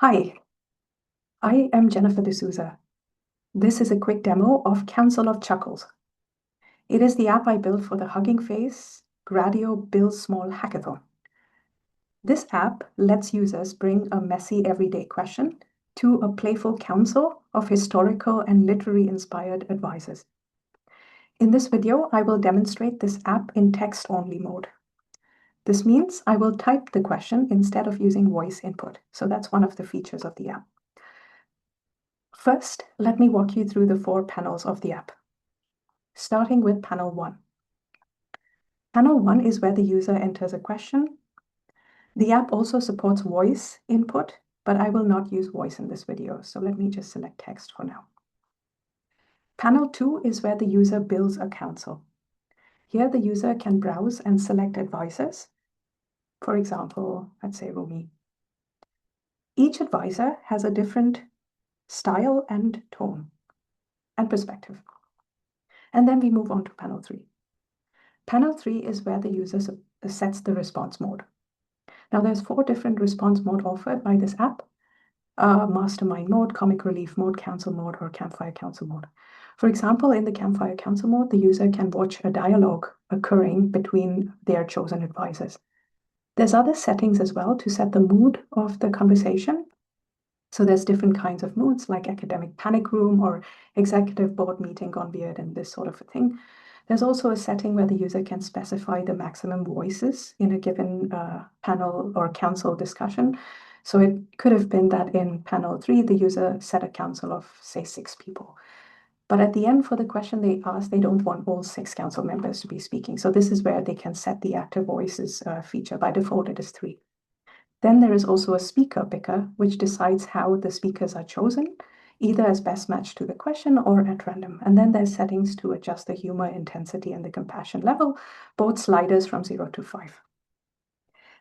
Hi, I am Jennifer D'Souza. This is a quick demo of Council of Chuckles. It is the app I built for the Hugging Face Gradio Build Small Hackathon. This app lets users bring a messy everyday question to a playful council of historical and literary inspired advisors. In this video, I will demonstrate this app in text-only mode. This means I will type the question instead of using voice input. So that's one of the features of the app. First, let me walk you through the 4 panels of the app, starting with panel 1. Panel 1 is where the user enters a question. The app also supports voice input, but I will not use voice in this video, so let me just select text for now. Panel 2 is where the user builds a council. Here the user can browse and select advisors. For example, let's say Rumi. Each advisor has a different style and tone and perspective. And then we move on to panel 3. Panel 3 is where the user sets the response mode. Now there's 4 different response mode offered by this app: mastermind mode, comic relief mode, council mode, or campfire council mode. For example, in the campfire council mode, the user can watch a dialogue occurring between their chosen advisors. There's other settings as well to set the mood of the conversation. So there's different kinds of moods like academic panic room or executive board meeting gone weird and this sort of a thing. There's also a setting where the user can specify the maximum voices in a given panel or council discussion. So it could have been that in panel 3, the user set a council of, say, 6 people. But at the end, for the question they asked, they don't want all 6 council members to be speaking. So this is where they can set the active voices feature. By default, it is 3. Then there is also a speaker picker, which decides how the speakers are chosen, either as best match to the question or at random. And then there's settings to adjust the humor intensity and the compassion level, both sliders from 0 to 5.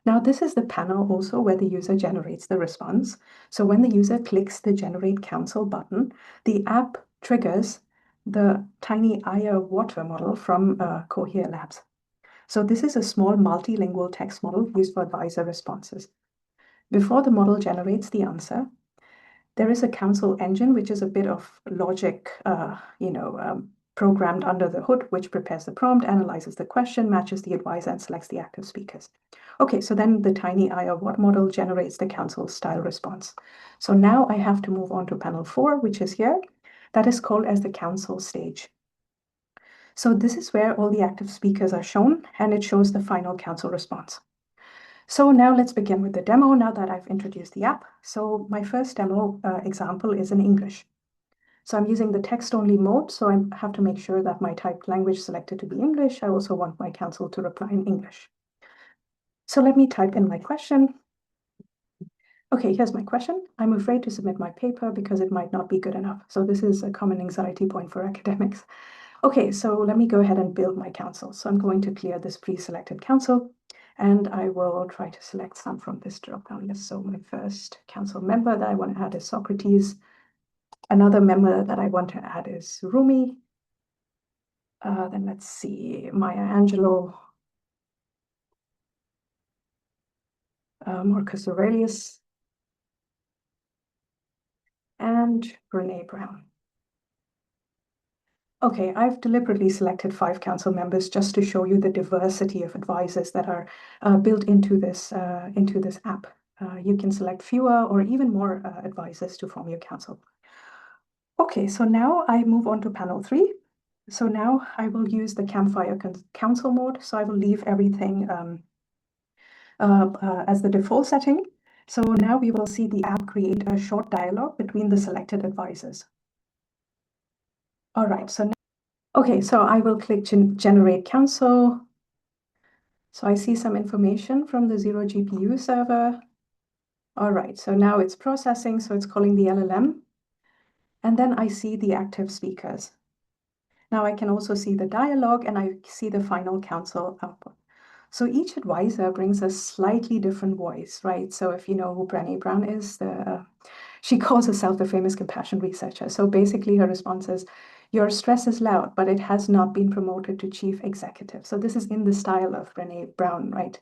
Now, this is the panel also where the user generates the response. So when the user clicks the Generate Council button, the app triggers the tiny Aya water model from CohereLabs. So this is a small multilingual text model used for advisor responses. Before the model generates the answer, there is a council engine, which is a bit of logic, programmed under the hood, which prepares the prompt, analyzes the question, matches the advisor, and selects the active speakers. Okay, so then the tiny Aya what model generates the council style response. So now I have to move on to panel 4, which is here. That is called as the council stage. So this is where all the active speakers are shown, and it shows the final council response. So now let's begin with the demo now that I've introduced the app. So my first demo example is in English. So I'm using the text-only mode, so I have to make sure that my typed language selected to be English. I also want my council to reply in English. So let me type in my question. Okay, here's my question. I'm afraid to submit my paper because it might not be good enough. So this is a common anxiety point for academics. Okay, so let me go ahead and build my council. So I'm going to clear this pre-selected council. And I will try to select some from this drop-down list. So my first council member that I want to add is Socrates. Another member that I want to add is Rumi. Then let's see, Maya Angelou, Marcus Aurelius, and Brene Brown. Okay, I've deliberately selected 5 council members just to show you the diversity of advisors that are built into this app. You can select fewer or even more advisors to form your council. Okay, so now I move on to panel 3. So now I will use the campfire council mode. So I will leave everything as the default setting. So now we will see the app create a short dialogue between the selected advisors. All right, so now, okay, so I will click Generate Council. So I see some information from the 0 GPU server. All right, so now it's processing, so it's calling the LLM. And then I see the active speakers. Now I can also see the dialogue and I see the final council output. So each advisor brings a slightly different voice, right? So if you know who Brené Brown is, She calls herself the famous compassion researcher. So basically her response is, your stress is loud, but it has not been promoted to chief executive. So this is in the style of Brené Brown, right?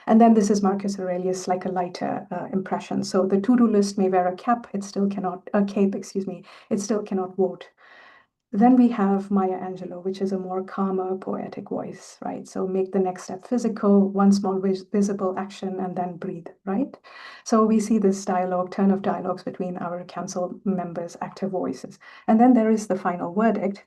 And then this is Marcus Aurelius, like a lighter impression. So the to-do list may wear a cape, it still cannot vote. Then we have Maya Angelou, which is a more calmer, poetic voice, right? So make the next step physical, one small visible action, and then breathe, right? So we see this dialogue, turn of dialogues between our council members' active voices. And then there is the final verdict.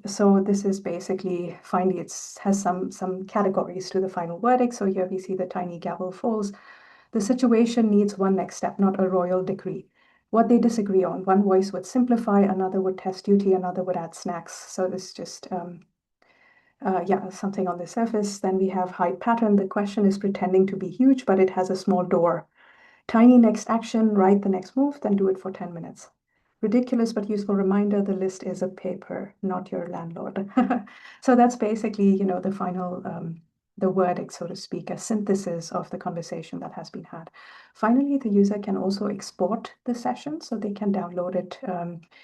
So this is basically, finally, it has some categories to the final verdict. So here we see the tiny gavel falls. The situation needs one next step, not a royal decree. What they disagree on, one voice would simplify, another would test duty, another would add snacks. So this is just, something on the surface. Then we have hide pattern. The question is pretending to be huge, but it has a small door. Tiny next action, write the next move, then do it for 10 minutes. Ridiculous but useful reminder, the list is a paper, not your landlord. So that's basically, the final, the verdict, so to speak, a synthesis of the conversation that has been had. Finally, the user can also export the session, so they can download it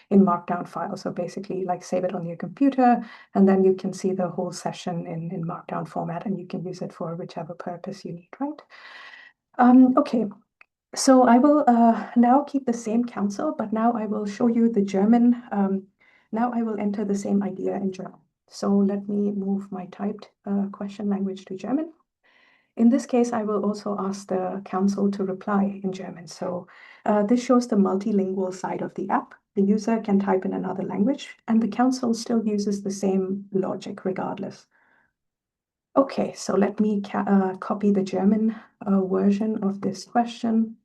in Markdown files. So basically, like save it on your computer, and then you can see the whole session in Markdown format, and you can use it for whichever purpose you need, right? Okay. So I will now keep the same council, but now I will show you the German. Now I will enter the same idea in German. So let me move my typed question language to German. In this case, I will also ask the council to reply in German. So this shows the multilingual side of the app. The user can type in another language, and the council still uses the same logic regardless. Okay, so let me copy the German version of this question.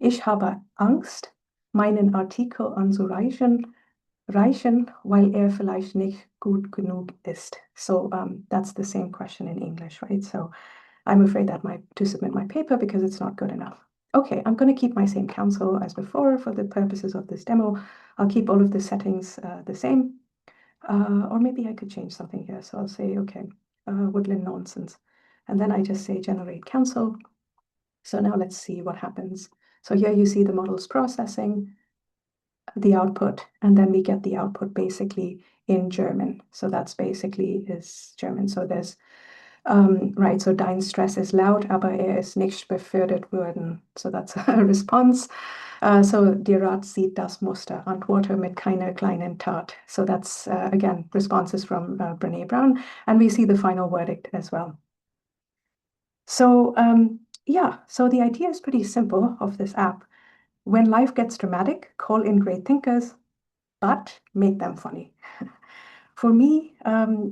Ich habe Angst, meinen Artikel einzureichen, weil vielleicht nicht gut genug ist. So that's the same question in English, right? So I'm afraid that to submit my paper because it's not good enough. Okay, I'm going to keep my same council as before for the purposes of this demo. I'll keep all of the settings the same. Or maybe I could change something here. So I'll say, okay, woodland nonsense. And then I just say generate council. So now let's see what happens. So here you see the models processing the output, and then we get the output basically in German. So that's basically is German. So there's, right, so dein Stress ist laut, aber ist nicht befördert worden. So that's a response. So die Rat sieht das Muster, antworte mit keiner kleinen Tat. So that's, again, responses from Brené Brown. And we see the final verdict as well. So so the idea is pretty simple of this app. When life gets dramatic, call in great thinkers, but make them funny. For me,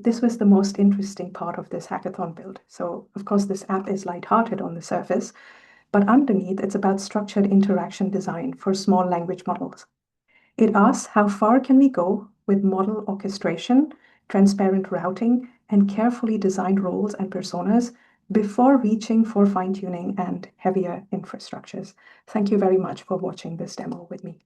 this was the most interesting part of this hackathon build. So of course, this app is lighthearted on the surface, but underneath it's about structured interaction design for small language models. It asks how far can we go with model orchestration, transparent routing, and carefully designed roles and personas before reaching for fine-tuning and heavier infrastructures. Thank you very much for watching this demo with me.